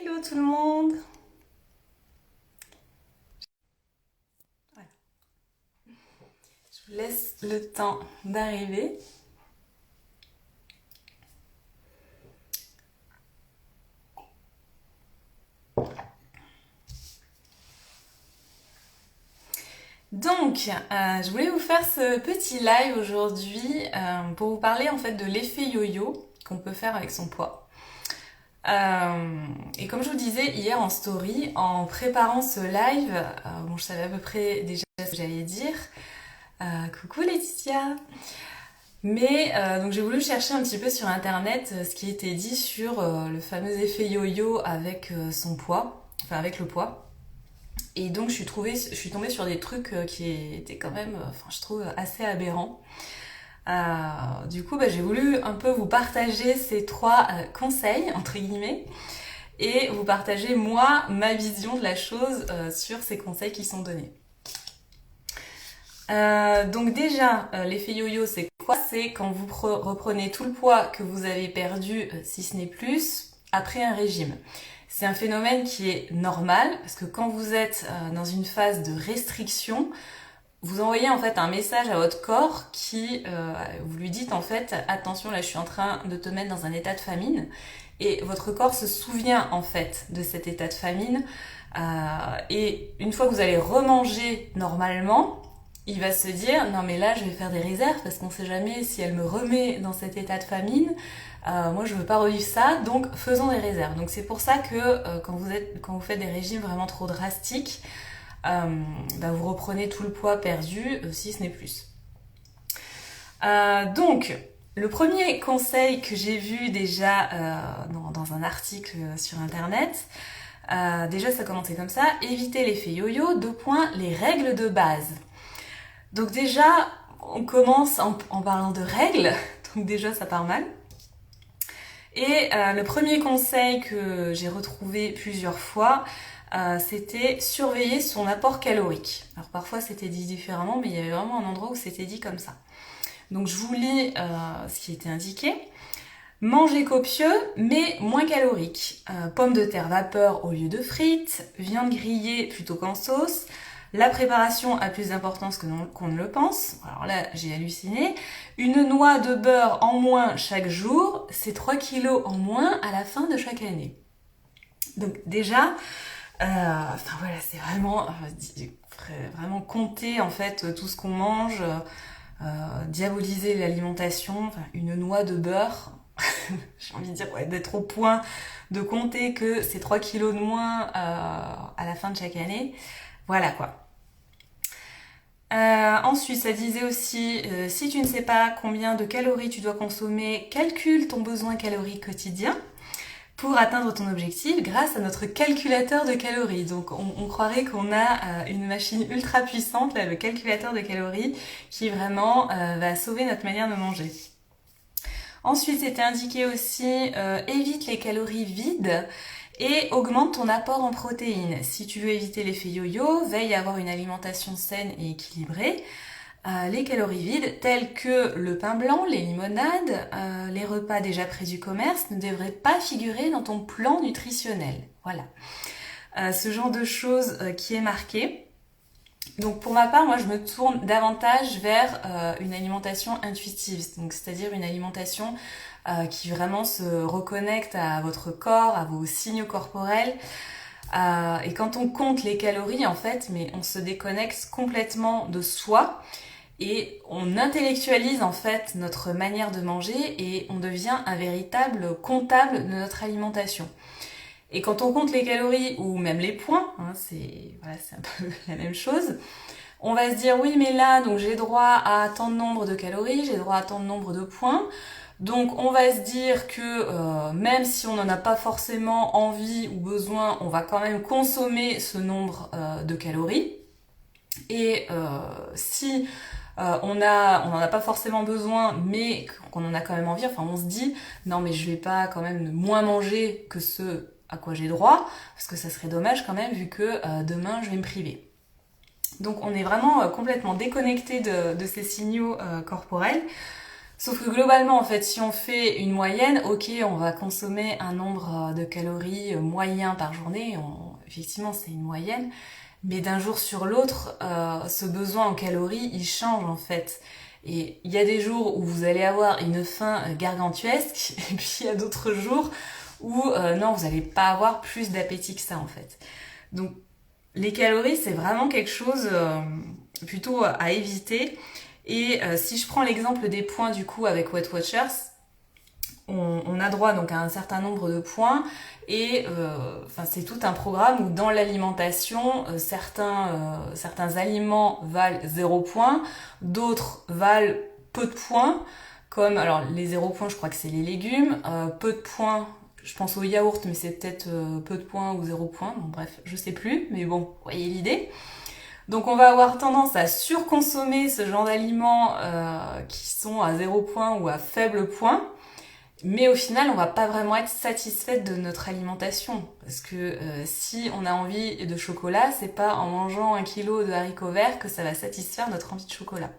Hello tout le monde! Voilà. Je vous laisse le temps d'arriver. Donc, je voulais vous faire ce petit live aujourd'hui pour vous parler en fait de l'effet yo-yo qu'on peut faire avec son poids. Et comme je vous disais hier en story, en préparant ce live, bon, je savais à peu près déjà ce que j'allais dire. Coucou Laetitia! Mais donc j'ai voulu chercher un petit peu sur internet ce qui était dit sur le fameux effet yo-yo avec son poids, enfin avec le poids. Et donc je suis tombée sur des trucs qui étaient quand même, enfin je trouve assez aberrants. Du coup, j'ai voulu un peu vous partager ces trois conseils entre guillemets et vous partager moi ma vision de la chose sur ces conseils qui sont donnés. Donc déjà, l'effet yo-yo, c'est quoi? C'est quand vous reprenez tout le poids que vous avez perdu, si ce n'est plus, après un régime. C'est un phénomène qui est normal, parce que quand vous êtes dans une phase de restriction, vous envoyez en fait un message à votre corps qui, vous lui dites en fait, attention là je suis en train de te mettre dans un état de famine, et votre corps se souvient en fait de cet état de famine, et une fois que vous allez remanger normalement, il va se dire non mais là je vais faire des réserves parce qu'on sait jamais si elle me remet dans cet état de famine. Moi je veux pas revivre ça, donc faisons des réserves. Donc c'est pour ça que quand vous faites des régimes vraiment trop drastiques, vous reprenez tout le poids perdu si ce n'est plus. Donc le premier conseil que j'ai vu déjà dans un article sur internet, déjà ça commençait comme ça: éviter l'effet yo-yo, les règles de base. Donc déjà, on commence en parlant de règles, donc déjà ça part mal. Et le premier conseil que j'ai retrouvé plusieurs fois, c'était surveiller son apport calorique. Alors parfois c'était dit différemment, mais il y avait vraiment un endroit où c'était dit comme ça. Donc je vous lis ce qui était indiqué. Manger copieux, mais moins calorique. Pommes de terre vapeur au lieu de frites, viande grillée plutôt qu'en sauce. La préparation a plus d'importance qu'on ne le pense. Alors là, j'ai halluciné. Une noix de beurre en moins chaque jour, c'est 3 kilos en moins à la fin de chaque année. Donc déjà, voilà, c'est vraiment compter en fait tout ce qu'on mange, diaboliser l'alimentation. Enfin, une noix de beurre, j'ai envie de dire d'être au point de compter que c'est 3 kilos de moins à la fin de chaque année. Voilà quoi. Ensuite, ça disait aussi, si tu ne sais pas combien de calories tu dois consommer, calcule ton besoin calorique quotidien pour atteindre ton objectif grâce à notre calculateur de calories. Donc on croirait qu'on a une machine ultra puissante, là, le calculateur de calories, qui vraiment va sauver notre manière de manger. Ensuite, c'était indiqué aussi, évite les calories vides et augmente ton apport en protéines. Si tu veux éviter l'effet yo-yo, veille à avoir une alimentation saine et équilibrée. Les calories vides, telles que le pain blanc, les limonades, les repas déjà près du commerce, ne devraient pas figurer dans ton plan nutritionnel. Voilà. Ce genre de choses qui est marqué. Donc pour ma part, moi je me tourne davantage vers une alimentation intuitive, donc c'est-à-dire une alimentation qui vraiment se reconnecte à votre corps, à vos signaux corporels. Et quand on compte les calories, en fait, mais on se déconnecte complètement de soi et on intellectualise en fait notre manière de manger et on devient un véritable comptable de notre alimentation. Et quand on compte les calories ou même les points, c'est un peu la même chose, on va se dire oui mais là donc j'ai droit à tant de nombre de calories, j'ai droit à tant de nombre de points. Donc on va se dire que même si on n'en a pas forcément envie ou besoin, on va quand même consommer ce nombre de calories. Et si on n'en a pas forcément besoin, mais qu'on en a quand même envie, enfin on se dit non mais je vais pas quand même moins manger que ce à quoi j'ai droit, parce que ça serait dommage quand même vu que demain je vais me priver. Donc on est vraiment complètement déconnecté de ces signaux corporels. Sauf que globalement, en fait, si on fait une moyenne, ok, on va consommer un nombre de calories moyen par journée, effectivement c'est une moyenne, mais d'un jour sur l'autre, ce besoin en calories, il change en fait. Et il y a des jours où vous allez avoir une faim gargantuesque, et puis il y a d'autres jours où non, vous n'allez pas avoir plus d'appétit que ça en fait. Donc les calories, c'est vraiment quelque chose plutôt à éviter. Et si je prends l'exemple des points du coup avec Weight Watchers, on a droit donc à un certain nombre de points et c'est tout un programme où dans l'alimentation, certains aliments valent 0 points, d'autres valent peu de points, comme alors les 0 points je crois que c'est les légumes, peu de points je pense au yaourt mais c'est peut-être peu de points ou 0 points, bon bref je sais plus mais bon vous voyez l'idée. Donc on va avoir tendance à surconsommer ce genre d'aliments qui sont à 0 point ou à faible point, mais au final on va pas vraiment être satisfaite de notre alimentation, parce que si on a envie de chocolat, c'est pas en mangeant 1 kilo de haricots verts que ça va satisfaire notre envie de chocolat.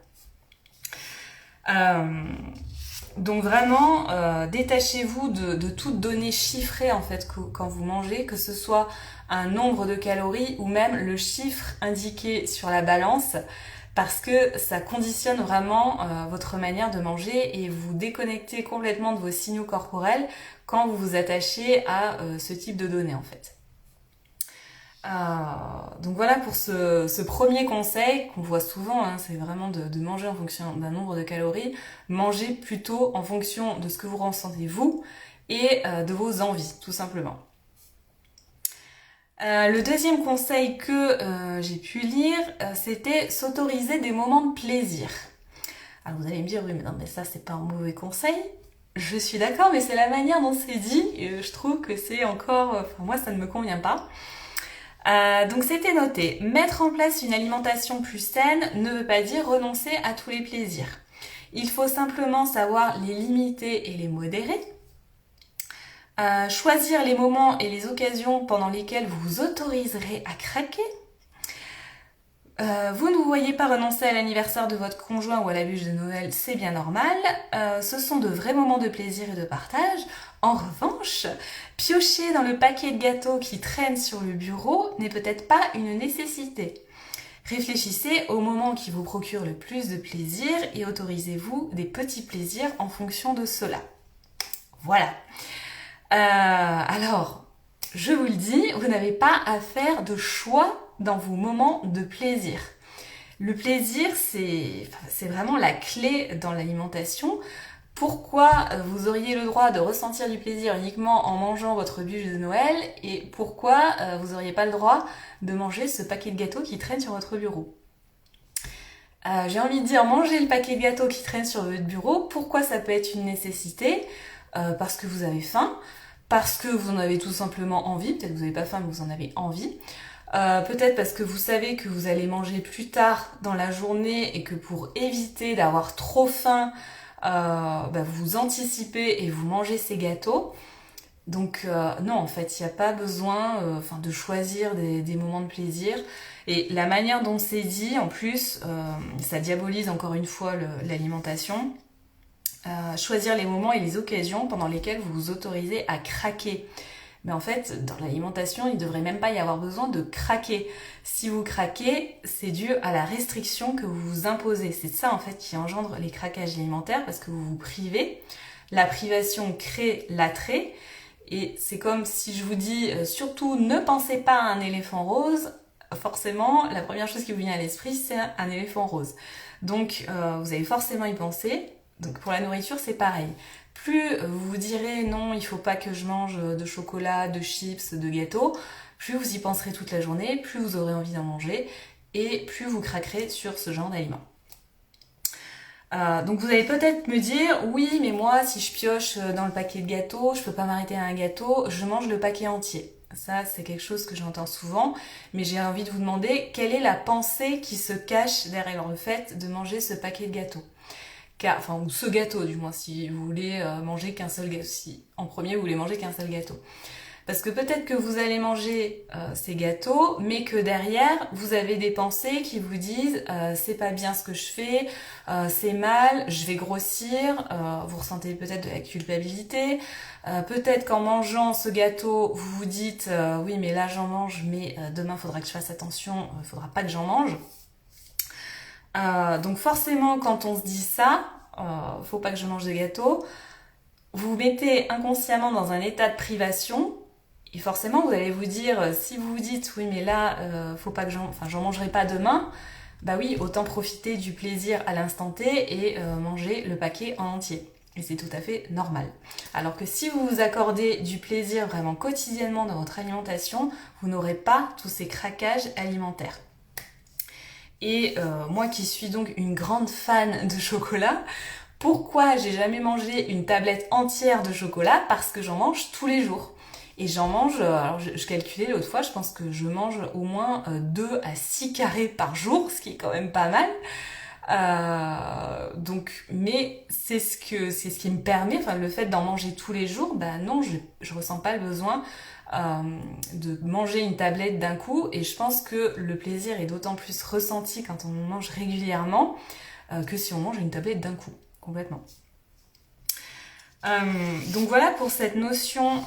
Donc vraiment, détachez-vous de toute donnée chiffrée en fait quand vous mangez, que ce soit un nombre de calories ou même le chiffre indiqué sur la balance, parce que ça conditionne vraiment votre manière de manger et vous déconnectez complètement de vos signaux corporels quand vous vous attachez à ce type de données en fait. Donc voilà pour ce premier conseil qu'on voit souvent, hein, c'est vraiment de manger en fonction d'un nombre de calories. Mangez plutôt en fonction de ce que vous ressentez vous et de vos envies, tout simplement. Le deuxième conseil que j'ai pu lire, c'était s'autoriser des moments de plaisir. Alors vous allez me dire, oui mais non mais ça c'est pas un mauvais conseil. Je suis d'accord, mais c'est la manière dont c'est dit et je trouve que c'est encore... moi ça ne me convient pas. Donc c'était noté, mettre en place une alimentation plus saine ne veut pas dire renoncer à tous les plaisirs. Il faut simplement savoir les limiter et les modérer. Choisir les moments et les occasions pendant lesquels vous vous autoriserez à craquer. Vous ne vous voyez pas renoncer à l'anniversaire de votre conjoint ou à la bûche de Noël, c'est bien normal. Ce sont de vrais moments de plaisir et de partage. En revanche, piocher dans le paquet de gâteaux qui traîne sur le bureau n'est peut-être pas une nécessité. Réfléchissez au moment qui vous procure le plus de plaisir et autorisez-vous des petits plaisirs en fonction de cela. Voilà. Alors, je vous le dis, vous n'avez pas à faire de choix dans vos moments de plaisir. Le plaisir, c'est vraiment la clé dans l'alimentation. Pourquoi vous auriez le droit de ressentir du plaisir uniquement en mangeant votre bûche de Noël et pourquoi vous n'auriez pas le droit de manger ce paquet de gâteaux qui traîne sur votre bureau? J'ai envie de dire, manger le paquet de gâteaux qui traîne sur votre bureau, pourquoi ça peut être une nécessité? Parce que vous avez faim, parce que vous en avez tout simplement envie, peut-être que vous n'avez pas faim mais vous en avez envie. Peut-être parce que vous savez que vous allez manger plus tard dans la journée et que pour éviter d'avoir trop faim, vous anticipez et vous mangez ces gâteaux. Donc non, en fait, il n'y a pas besoin de choisir des moments de plaisir. Et la manière dont c'est dit, en plus, ça diabolise encore une fois l'alimentation. Choisir les moments et les occasions pendant lesquels vous vous autorisez à craquer. Mais en fait, dans l'alimentation, il ne devrait même pas y avoir besoin de craquer. Si vous craquez, c'est dû à la restriction que vous vous imposez. C'est ça en fait qui engendre les craquages alimentaires parce que vous vous privez. La privation crée l'attrait. Et c'est comme si je vous dis, surtout ne pensez pas à un éléphant rose. Forcément, la première chose qui vous vient à l'esprit, c'est un éléphant rose. Donc, vous allez forcément y penser. Donc pour la nourriture, c'est pareil. Plus vous vous direz non, il faut pas que je mange de chocolat, de chips, de gâteaux, plus vous y penserez toute la journée, plus vous aurez envie d'en manger et plus vous craquerez sur ce genre d'aliments. Donc vous allez peut-être me dire, oui mais moi si je pioche dans le paquet de gâteaux, je peux pas m'arrêter à un gâteau, je mange le paquet entier. Ça c'est quelque chose que j'entends souvent, mais j'ai envie de vous demander quelle est la pensée qui se cache derrière le fait de manger ce paquet de gâteaux. Ou ce gâteau du moins, si vous voulez manger qu'un seul gâteau, si en premier vous voulez manger qu'un seul gâteau. Parce que peut-être que vous allez manger ces gâteaux, mais que derrière, vous avez des pensées qui vous disent c'est pas bien ce que je fais, c'est mal, je vais grossir, vous ressentez peut-être de la culpabilité, peut-être qu'en mangeant ce gâteau, vous vous dites oui mais là j'en mange, mais demain faudra que je fasse attention, faudra pas que j'en mange. Donc forcément quand on se dit ça, faut pas que je mange de gâteau, vous vous mettez inconsciemment dans un état de privation. Et forcément, vous allez vous dire, si vous vous dites, oui, mais là, faut pas que j'en mangerai pas demain, bah oui, autant profiter du plaisir à l'instant T et manger le paquet en entier. Et c'est tout à fait normal. Alors que si vous vous accordez du plaisir vraiment quotidiennement dans votre alimentation, vous n'aurez pas tous ces craquages alimentaires. Et moi qui suis donc une grande fan de chocolat, pourquoi j'ai jamais mangé une tablette entière de chocolat? Parce que j'en mange tous les jours. Et j'en mange, alors je calculais l'autre fois, je pense que je mange au moins 2 à 6 carrés par jour, ce qui est quand même pas mal. Mais c'est ce qui me permet, enfin le fait d'en manger tous les jours, bah non, je ressens pas le besoin de manger une tablette d'un coup. Et je pense que le plaisir est d'autant plus ressenti quand on mange régulièrement que si on mange une tablette d'un coup, complètement. Donc voilà pour cette notion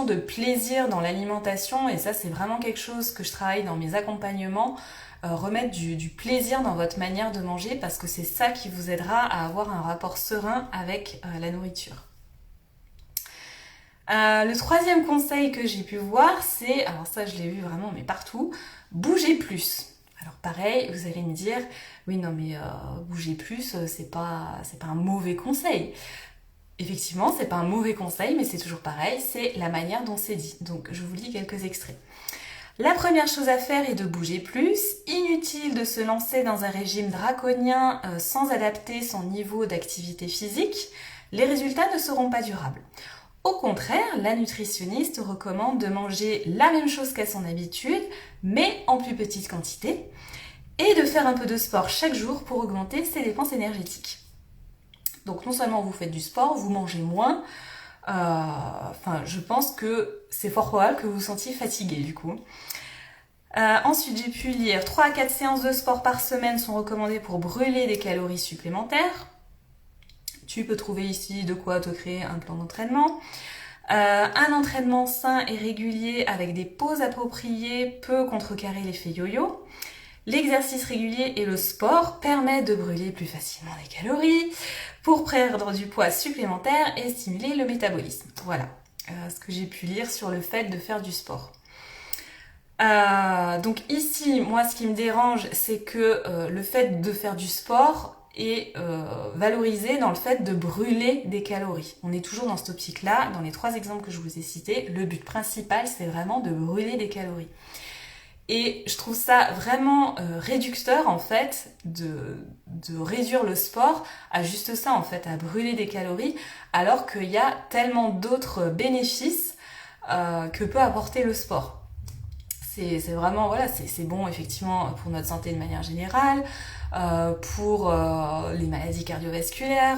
de plaisir dans l'alimentation, et ça c'est vraiment quelque chose que je travaille dans mes accompagnements, remettre du plaisir dans votre manière de manger, parce que c'est ça qui vous aidera à avoir un rapport serein avec la nourriture. Le troisième conseil que j'ai pu voir, c'est, alors ça je l'ai vu vraiment mais partout, bouger plus. Alors pareil, vous allez me dire, oui non mais bouger plus, c'est pas un mauvais conseil. Effectivement, c'est pas un mauvais conseil, mais c'est toujours pareil, c'est la manière dont c'est dit. Donc je vous lis quelques extraits. La première chose à faire est de bouger plus. Inutile de se lancer dans un régime draconien sans adapter son niveau d'activité physique. Les résultats ne seront pas durables. Au contraire, la nutritionniste recommande de manger la même chose qu'à son habitude, mais en plus petite quantité, et de faire un peu de sport chaque jour pour augmenter ses dépenses énergétiques. Donc non seulement vous faites du sport, vous mangez moins, je pense que c'est fort probable que vous vous sentiez fatigué du coup. Ensuite, j'ai pu lire 3 à 4 séances de sport par semaine sont recommandées pour brûler des calories supplémentaires. Tu peux trouver ici de quoi te créer un plan d'entraînement. Un entraînement sain et régulier avec des pauses appropriées peut contrecarrer l'effet yo-yo. L'exercice régulier et le sport permettent de brûler plus facilement des calories pour perdre du poids supplémentaire et stimuler le métabolisme. Voilà ce que j'ai pu lire sur le fait de faire du sport. Donc ici, moi ce qui me dérange, c'est que le fait de faire du sport est valorisé dans le fait de brûler des calories. On est toujours dans cette optique-là. Dans les 3 exemples que je vous ai cités, le but principal, c'est vraiment de brûler des calories. Et je trouve ça vraiment réducteur en fait de réduire le sport à juste ça en fait, à brûler des calories, alors qu'il y a tellement d'autres bénéfices que peut apporter le sport. C'est vraiment, voilà, c'est bon effectivement pour notre santé de manière générale, pour les maladies cardiovasculaires,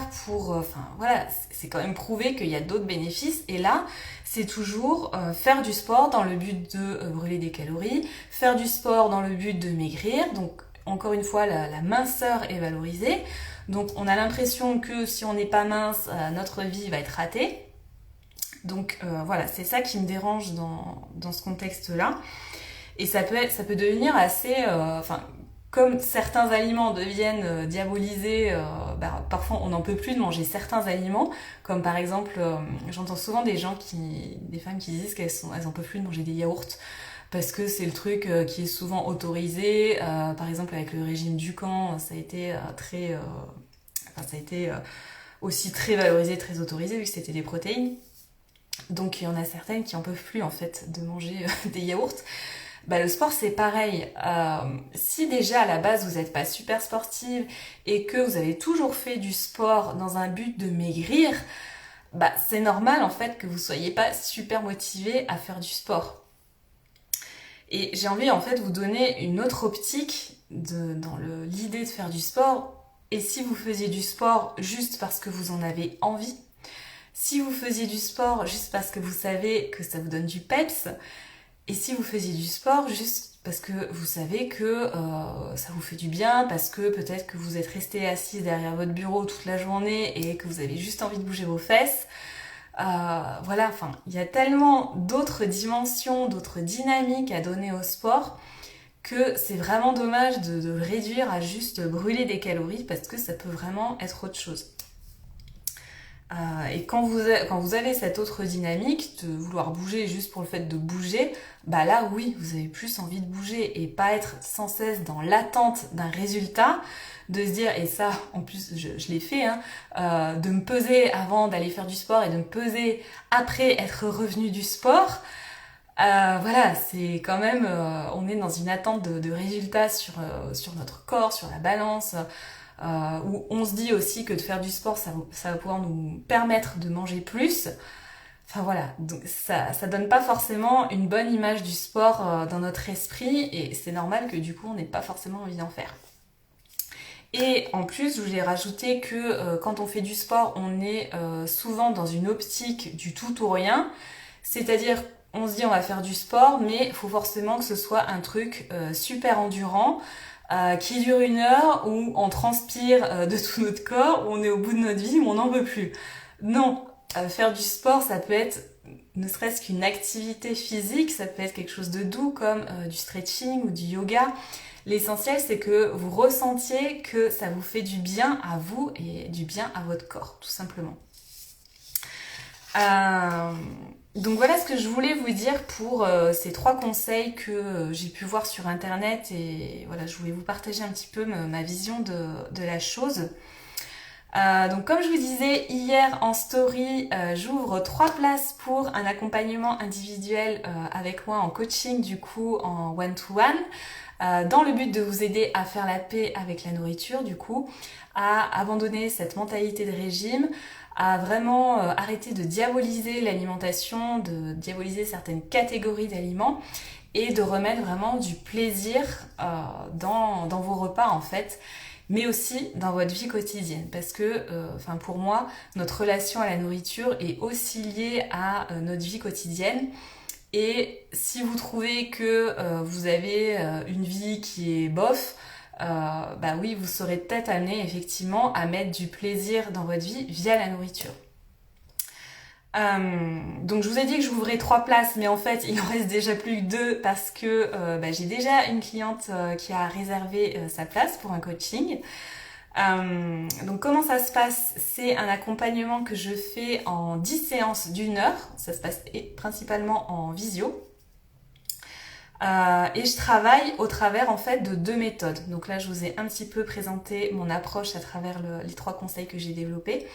c'est quand même prouvé qu'il y a d'autres bénéfices. Et là, c'est toujours faire du sport dans le but de brûler des calories, faire du sport dans le but de maigrir. Donc encore une fois, la minceur est valorisée. Donc on a l'impression que si on n'est pas mince, notre vie va être ratée. Donc c'est ça qui me dérange dans ce contexte-là. Et ça peut devenir assez... comme certains aliments deviennent diabolisés, parfois on n'en peut plus de manger certains aliments, comme par exemple, j'entends souvent des femmes qui disent qu'elles en peuvent plus de manger des yaourts, parce que c'est le truc qui est souvent autorisé. Par exemple avec le régime Dukan, ça a été aussi très valorisé, très autorisé, vu que c'était des protéines. Donc il y en a certaines qui en peuvent plus en fait de manger des yaourts. Le sport c'est pareil. Si déjà à la base vous n'êtes pas super sportive et que vous avez toujours fait du sport dans un but de maigrir, c'est normal en fait que vous soyez pas super motivé à faire du sport. Et j'ai envie en fait de vous donner une autre optique dans l'idée de faire du sport. Et si vous faisiez du sport juste parce que vous en avez envie, si vous faisiez du sport juste parce que vous savez que ça vous donne du peps, et si vous faisiez du sport juste parce que vous savez que ça vous fait du bien, parce que peut-être que vous êtes resté assise derrière votre bureau toute la journée et que vous avez juste envie de bouger vos fesses. Voilà, enfin, il y a tellement d'autres dimensions, d'autres dynamiques à donner au sport que c'est vraiment dommage de le réduire à juste brûler des calories parce que ça peut vraiment être autre chose. Et quand vous avez cette autre dynamique de vouloir bouger juste pour le fait de bouger, bah là oui, vous avez plus envie de bouger et pas être sans cesse dans l'attente d'un résultat, de se dire, et ça en plus je l'ai fait, de me peser avant d'aller faire du sport et de me peser après être revenu du sport. Voilà, c'est quand même, on est dans une attente de résultats sur notre corps, sur la balance, où on se dit aussi que de faire du sport, ça va pouvoir nous permettre de manger plus. Enfin voilà, donc ça donne pas forcément une bonne image du sport dans notre esprit, et c'est normal que du coup on n'ait pas forcément envie d'en faire. Et en plus, je voulais rajouter que quand on fait du sport, on est souvent dans une optique du tout ou rien, c'est-à-dire on se dit on va faire du sport, mais il faut forcément que ce soit un truc super endurant, qui dure 1 heure, où on transpire de tout notre corps, où on est au bout de notre vie, où on n'en veut plus. Non, faire du sport, ça peut être ne serait-ce qu'une activité physique, ça peut être quelque chose de doux comme du stretching ou du yoga. L'essentiel, c'est que vous ressentiez que ça vous fait du bien à vous et du bien à votre corps, tout simplement. Donc voilà ce que je voulais vous dire pour ces 3 conseils que j'ai pu voir sur internet, et voilà, je voulais vous partager un petit peu ma vision de la chose. Donc comme je vous disais hier en story, j'ouvre 3 places pour un accompagnement individuel avec moi en coaching, du coup en one-to-one, dans le but de vous aider à faire la paix avec la nourriture, du coup, à abandonner cette mentalité de régime, à vraiment arrêter de diaboliser l'alimentation, de diaboliser certaines catégories d'aliments, et de remettre vraiment du plaisir dans vos repas en fait, mais aussi dans votre vie quotidienne, parce que pour moi, notre relation à la nourriture est aussi liée à notre vie quotidienne. Et si vous trouvez que vous avez une vie qui est bof, bah oui, vous serez peut-être amené effectivement à mettre du plaisir dans votre vie via la nourriture. Donc je vous ai dit que j'ouvrais 3 places, mais en fait il en reste déjà plus que 2 parce que j'ai déjà une cliente qui a réservé sa place pour un coaching. Donc comment ça se passe? C'est un accompagnement que je fais en 10 séances d'1 heure, ça se passe principalement en visio. Et je travaille au travers en fait de 2 méthodes. Donc là je vous ai un petit peu présenté mon approche à travers les 3 conseils que j'ai développés.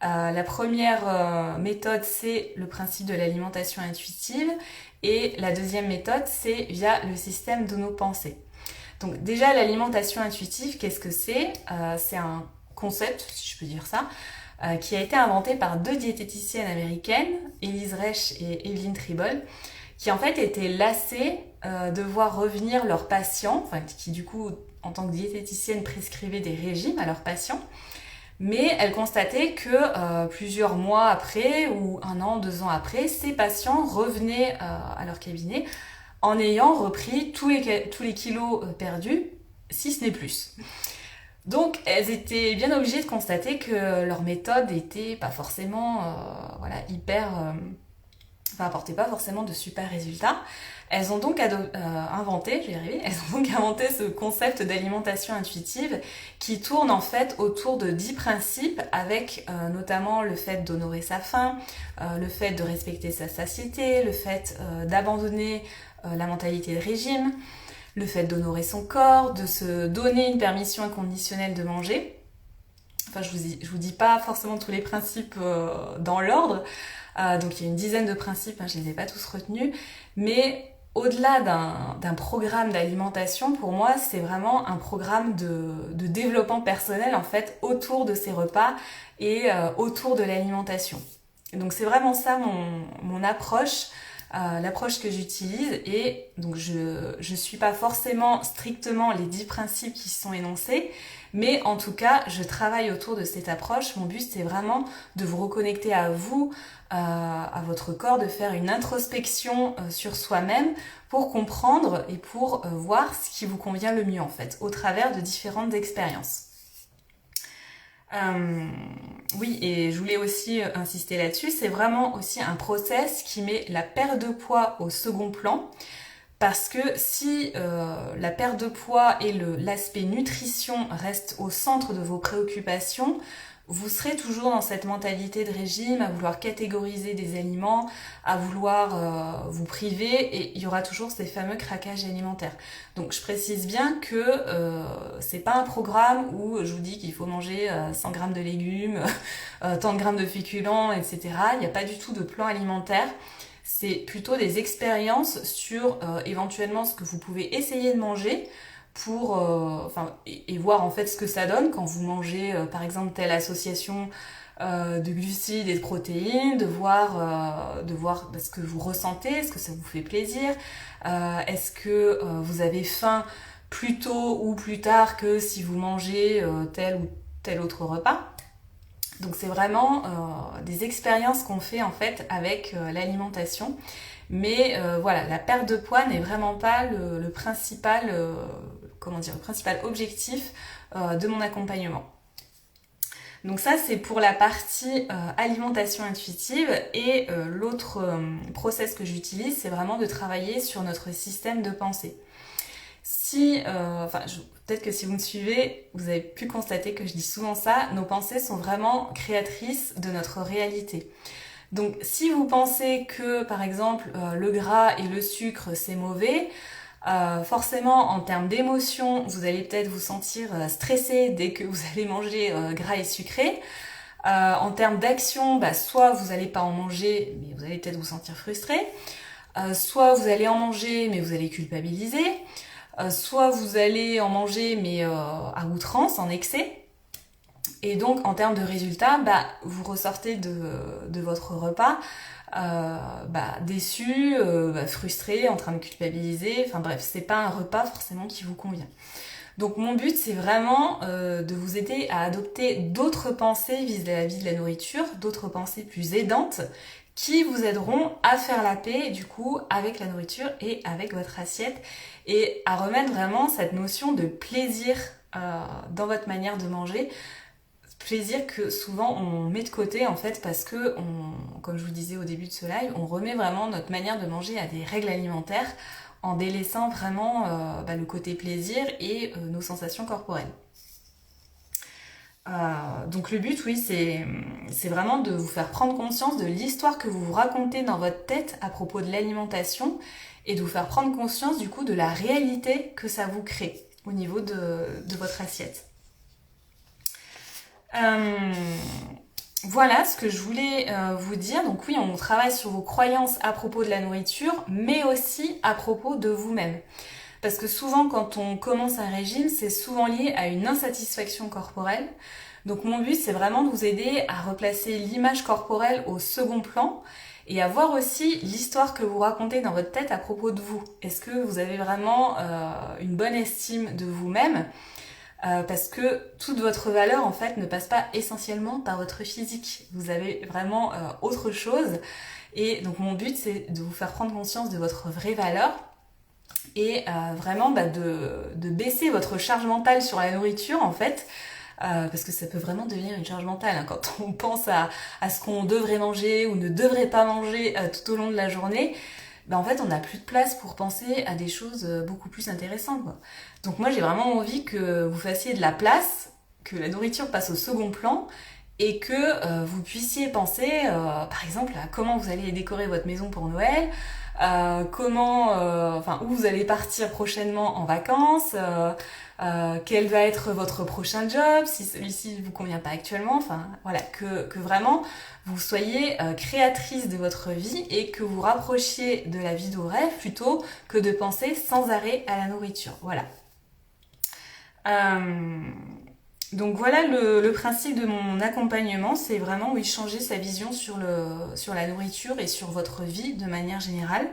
La première méthode, c'est le principe de l'alimentation intuitive, et la deuxième méthode, c'est via le système de nos pensées. Donc déjà, l'alimentation intuitive, qu'est-ce que c'est? C'est un concept, si je peux dire ça, qui a été inventé par 2 diététiciennes américaines, Elise Reich et Evelyn Tribble, qui en fait étaient lassées de voir revenir leurs patients, qui du coup, en tant que diététicienne, prescrivaient des régimes à leurs patients. Mais elle constatait que plusieurs mois après, ou 1 an, 2 ans après, ces patients revenaient à leur cabinet en ayant repris tous les kilos perdus, si ce n'est plus. Donc elles étaient bien obligées de constater que leur méthode n'était pas forcément apportait pas forcément de super résultats. Elles ont donc inventé ce concept d'alimentation intuitive qui tourne en fait autour de 10 principes, avec notamment le fait d'honorer sa faim, le fait de respecter sa satiété, le fait d'abandonner la mentalité de régime, le fait d'honorer son corps, de se donner une permission inconditionnelle de manger. Enfin, je vous dis pas forcément tous les principes dans l'ordre, donc il y a une dizaine de principes, je les ai pas tous retenus, mais au-delà d'un programme d'alimentation, pour moi, c'est vraiment un programme de développement personnel en fait autour de ces repas et autour de l'alimentation. Donc c'est vraiment ça mon approche. l'approche que j'utilise et donc je suis pas forcément strictement les 10 principes qui sont énoncés, mais en tout cas je travaille autour de cette approche. Mon but c'est vraiment de vous reconnecter à vous, à votre corps, de faire une introspection sur soi-même pour comprendre et pour voir ce qui vous convient le mieux en fait, au travers de différentes expériences. Oui, et je voulais aussi insister là-dessus, c'est vraiment aussi un process qui met la perte de poids au second plan, parce que si la perte de poids et l'aspect nutrition restent au centre de vos préoccupations, vous serez toujours dans cette mentalité de régime, à vouloir catégoriser des aliments, à vouloir vous priver, et il y aura toujours ces fameux craquages alimentaires. Donc je précise bien que c'est pas un programme où je vous dis qu'il faut manger 100 grammes de légumes, tant de grammes de féculents, etc. Il n'y a pas du tout de plan alimentaire. C'est plutôt des expériences sur éventuellement ce que vous pouvez essayer de manger, pour et voir en fait ce que ça donne quand vous mangez par exemple telle association de glucides et de protéines, de voir ce que vous ressentez, est-ce que ça vous fait plaisir, est-ce que vous avez faim plus tôt ou plus tard que si vous mangez tel ou tel autre repas. Donc c'est vraiment des expériences qu'on fait en fait avec l'alimentation. Mais voilà, la perte de poids n'est vraiment pas le principal, le principal objectif de mon accompagnement. Donc ça, c'est pour la partie alimentation intuitive. Et l'autre process que j'utilise, c'est vraiment de travailler sur notre système de pensée. Peut-être que si vous me suivez, vous avez pu constater que je dis souvent ça, nos pensées sont vraiment créatrices de notre réalité. Donc si vous pensez que par exemple le gras et le sucre c'est mauvais, forcément en termes d'émotion vous allez peut-être vous sentir stressé dès que vous allez manger gras et sucré. En termes d'action, soit vous n'allez pas en manger mais vous allez peut-être vous sentir frustré, soit vous allez en manger mais vous allez culpabiliser, soit vous allez en manger mais à outrance, en excès. Et donc, en termes de résultats, vous ressortez de votre repas déçu, frustré, en train de culpabiliser. Enfin bref, c'est pas un repas forcément qui vous convient. Donc mon but, c'est vraiment de vous aider à adopter d'autres pensées vis-à-vis de la nourriture, d'autres pensées plus aidantes, qui vous aideront à faire la paix du coup avec la nourriture et avec votre assiette, et à remettre vraiment cette notion de plaisir dans votre manière de manger. Plaisir que souvent on met de côté en fait parce que, comme je vous disais au début de ce live, on remet vraiment notre manière de manger à des règles alimentaires en délaissant vraiment le côté plaisir et nos sensations corporelles. Donc le but, oui, c'est vraiment de vous faire prendre conscience de l'histoire que vous vous racontez dans votre tête à propos de l'alimentation et de vous faire prendre conscience du coup de la réalité que ça vous crée au niveau de votre assiette. Voilà ce que je voulais vous dire. Donc oui, on travaille sur vos croyances à propos de la nourriture, mais aussi à propos de vous-même. Parce que souvent, quand on commence un régime, c'est souvent lié à une insatisfaction corporelle. Donc mon but, c'est vraiment de vous aider à replacer l'image corporelle au second plan et à voir aussi l'histoire que vous racontez dans votre tête à propos de vous. Est-ce que vous avez vraiment une bonne estime de vous-même ? Parce que toute votre valeur en fait ne passe pas essentiellement par votre physique. Vous avez vraiment autre chose. Et donc mon but c'est de vous faire prendre conscience de votre vraie valeur et vraiment de baisser votre charge mentale sur la nourriture en fait. Parce que ça peut vraiment devenir une charge mentale hein, quand on pense à ce qu'on devrait manger ou ne devrait pas manger tout au long de la journée. En fait, on n'a plus de place pour penser à des choses beaucoup plus intéressantes, quoi. Donc moi, j'ai vraiment envie que vous fassiez de la place, que la nourriture passe au second plan et que vous puissiez penser, par exemple, à comment vous allez décorer votre maison pour Noël, où vous allez partir prochainement en vacances, quel va être votre prochain job, si celui-ci ne vous convient pas actuellement, enfin voilà, que vraiment vous soyez créatrice de votre vie et que vous rapprochiez de la vie de vos rêves plutôt que de penser sans arrêt à la nourriture. Voilà. Donc voilà le principe de mon accompagnement, c'est vraiment oui, changer sa vision sur la nourriture et sur votre vie de manière générale.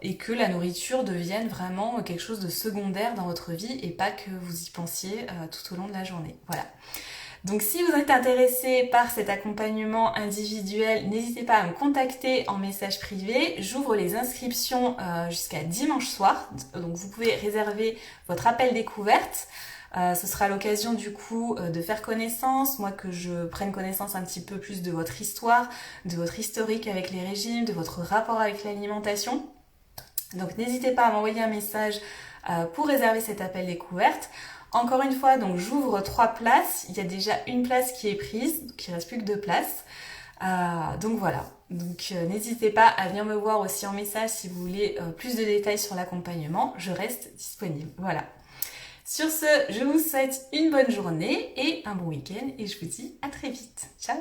Et que la nourriture devienne vraiment quelque chose de secondaire dans votre vie et pas que vous y pensiez tout au long de la journée. Voilà. Donc si vous êtes intéressé par cet accompagnement individuel, n'hésitez pas à me contacter en message privé. J'ouvre les inscriptions jusqu'à dimanche soir. Donc vous pouvez réserver votre appel découverte. Ce sera l'occasion du coup de faire connaissance, moi que je prenne connaissance un petit peu plus de votre histoire, de votre historique avec les régimes, de votre rapport avec l'alimentation. Donc n'hésitez pas à m'envoyer un message pour réserver cet appel découverte. Encore une fois, donc j'ouvre 3 places, il y a déjà une place qui est prise, donc il ne reste plus que 2 places. Donc voilà, donc n'hésitez pas à venir me voir aussi en message si vous voulez plus de détails sur l'accompagnement, je reste disponible. Voilà. Sur ce, je vous souhaite une bonne journée et un bon week-end et je vous dis à très vite. Ciao!